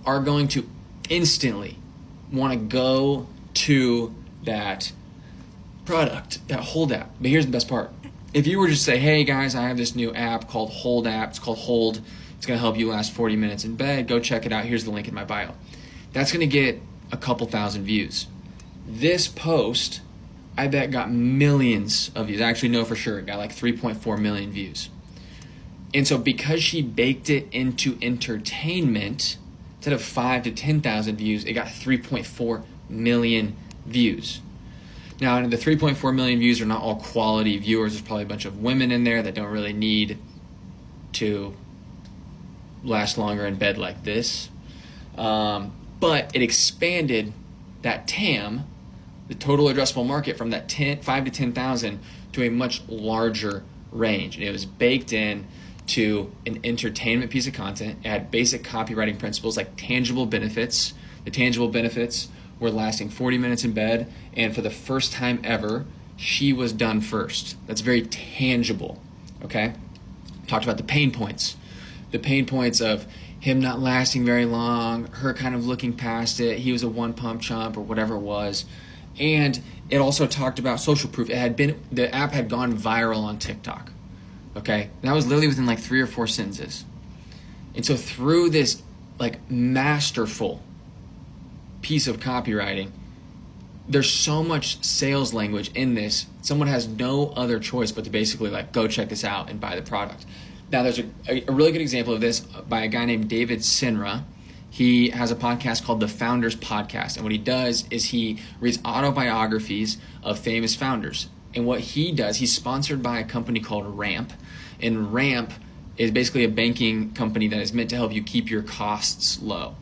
are going to instantly want to go to that product, that Hold app. But here's the best part. If you were just to say, hey guys, I have this new app called Hold app. It's called Hold. It's going to help you last 40 minutes in bed. Go check it out. Here's the link in my bio. That's going to get a couple thousand views. This post, I bet, got millions of views. I actually know for sure it got like 3.4 million views. And so because she baked it into entertainment, instead of 5,000 to 10,000 views, it got 3.4 million views. Now, the 3.4 million views are not all quality viewers. There's probably a bunch of women in there that don't really need to last longer in bed like this. But it expanded that TAM, the total addressable market, from that 5 to 10,000 to a much larger range. And it was baked in to an entertainment piece of content. It had basic copywriting principles like tangible benefits. The tangible benefits were lasting 40 minutes in bed, and for the first time ever, she was done first. That's very tangible, okay? Talked about the pain points. The pain points of him not lasting very long, her kind of looking past it, he was a one-pump chump or whatever it was. And it also talked about social proof. The app had gone viral on TikTok, okay? And that was literally within like 3 or 4 sentences. And so through this like masterful piece of copywriting, there's so much sales language in this, someone has no other choice but to basically like go check this out and buy the product. Now there's a really good example of this by a guy named David Sinra. He has a podcast called The Founders Podcast, and what he does is he reads autobiographies of famous founders. And what he does, he's sponsored by a company called Ramp, and Ramp is basically a banking company that is meant to help you keep your costs low.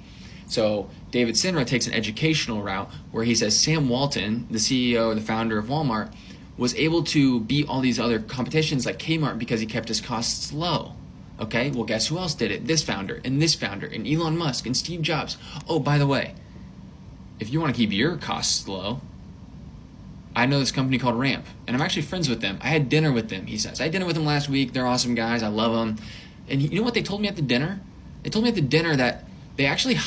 So David Sinra takes an educational route where he says Sam Walton, the CEO, the founder of Walmart, was able to beat all these other competitions like Kmart because he kept his costs low. Okay, well, guess who else did it? This founder, and Elon Musk, and Steve Jobs. Oh, by the way, if you want to keep your costs low, I know this company called Ramp, and I'm actually friends with them. I had dinner with them, he says. I had dinner with them last week. They're awesome guys. I love them. And you know what they told me at the dinner? They told me at the dinner that they actually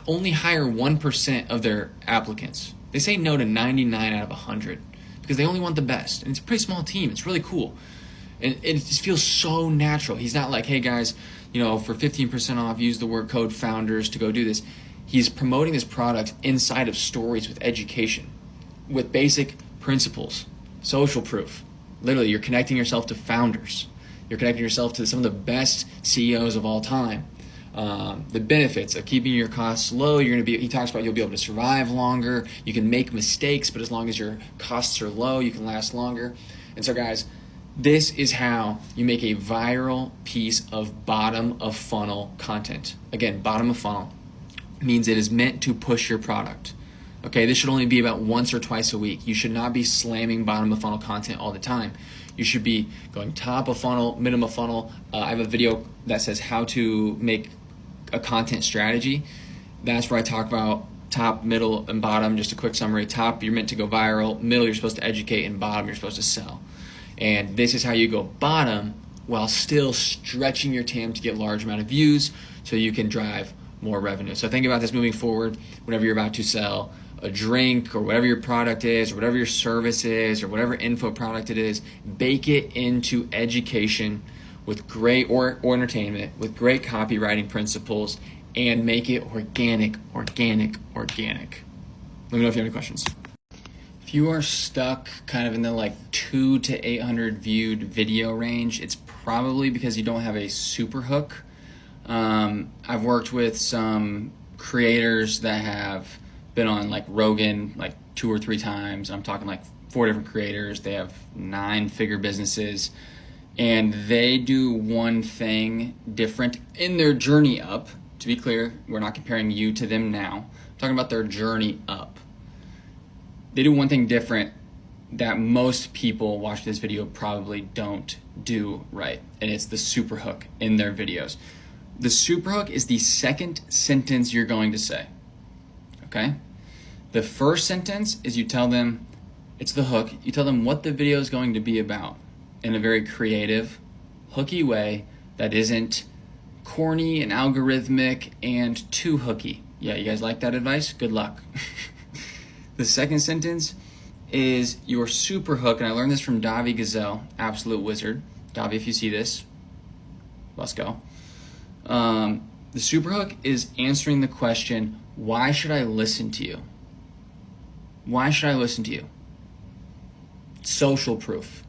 only hire 1% of their applicants. They say no to 99 out of 100 because they only want the best. And it's a pretty small team. It's really cool. And it just feels so natural. He's not like, hey guys, for 15% off, use the word code founders to go do this. He's promoting this product inside of stories with education, with basic principles, social proof. Literally, you're connecting yourself to founders. You're connecting yourself to some of the best CEOs of all time. The benefits of keeping your costs low, he talks about you'll be able to survive longer. You can make mistakes, but as long as your costs are low, you can last longer. And so guys, this is how you make a viral piece of bottom of funnel content. Again, bottom of funnel means it is meant to push your product. Okay, this should only be about once or twice a week. You should not be slamming bottom of funnel content all the time. You should be going top of funnel, middle of funnel. I have a video that says how to make a content strategy. That's where I talk about top, middle, and bottom. Just a quick summary. Top, you're meant to go viral. Middle, you're supposed to educate. And bottom, you're supposed to sell. And this is how you go bottom while still stretching your TAM to get large amount of views so you can drive more revenue. So think about this moving forward whenever you're about to sell a drink or whatever your product is or whatever your service is or whatever info product it is. Bake it into education with great or entertainment with great copywriting principles and make it organic. Let me know if you have any questions. If you are stuck kind of in the like 200 to 800 viewed video range, it's probably because you don't have a super hook. I've worked with some creators that have been on like Rogan like 2 or 3 times. I'm talking like 4 different creators. They have 9-figure businesses, and they do one thing different in their journey up. To be clear, we're not comparing you to them now. I'm talking about their journey up. They do one thing different that most people watching this video probably don't do right, and it's the super hook in their videos. The super hook is the second sentence you're going to say, okay? The first sentence is you tell them, it's the hook, you tell them what the video is going to be about in a very creative, hooky way that isn't corny and algorithmic and too hooky. Yeah, you guys like that advice? Good luck. The second sentence is your super hook, and I learned this from Davi Gazelle, absolute wizard. Davi, if you see this, let's go. The super hook is answering the question, why should I listen to you? Why should I listen to you? Social proof.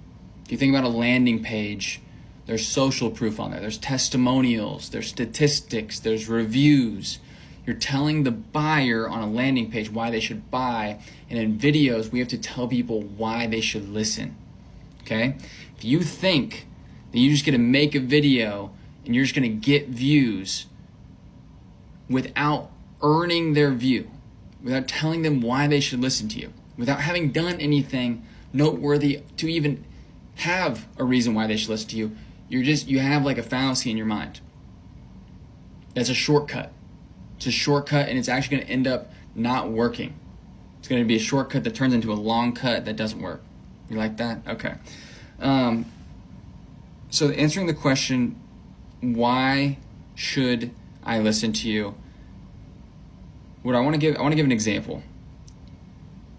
If you think about a landing page, there's social proof on there. There's testimonials, there's statistics, there's reviews. You're telling the buyer on a landing page why they should buy. And in videos, we have to tell people why they should listen. Okay? If you think that you just get to make a video and you're just going to get views without earning their view, without telling them why they should listen to you, without having done anything noteworthy to even have a reason why they should listen to you, you have like a fallacy in your mind. That's a shortcut. It's a shortcut, and it's actually going to end up not working. It's going to be a shortcut that turns into a long cut that doesn't work. You like that? Okay. So answering the question, why should I listen to you? I want to give an example.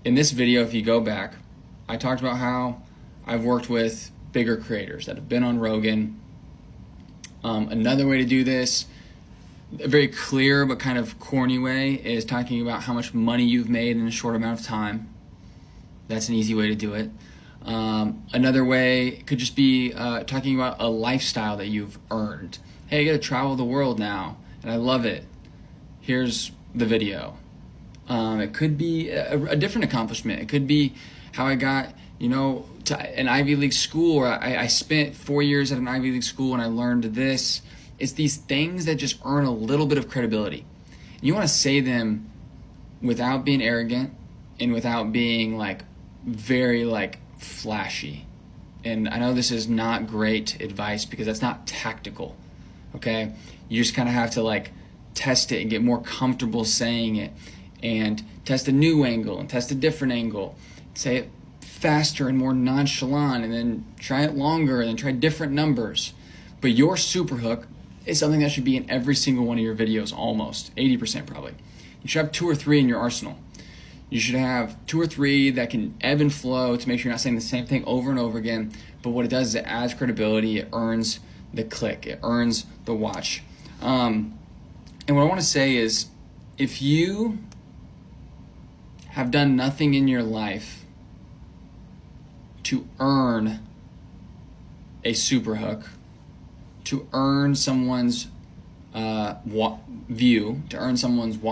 In this video, if you go back, I talked about how I've worked with bigger creators that have been on Rogan. Another way to do this, a very clear but kind of corny way, is talking about how much money you've made in a short amount of time. That's an easy way to do it. Another way could just be talking about a lifestyle that you've earned. Hey, I get to travel the world now, and I love it. Here's the video. It could be a different accomplishment. It could be how I got, to an Ivy League school, or I spent 4 years at an Ivy League school and I learned this. It's these things that just earn a little bit of credibility. You want to say them without being arrogant and without being very flashy. And I know this is not great advice because that's not tactical. Okay? You just kind of have to test it and get more comfortable saying it, and test a new angle and test a different angle. Say it faster and more nonchalant, and then try it longer, and then try different numbers. But your super hook is something that should be in every single one of your videos, almost 80% probably. You should have 2 or 3 in your arsenal. You should have 2 or 3 that can ebb and flow to make sure you're not saying the same thing over and over again. But what it does is it adds credibility. It earns the click. It earns the watch. And what I want to say is, if you have done nothing in your life to earn a super hook, to earn someone's view, to earn someone's watch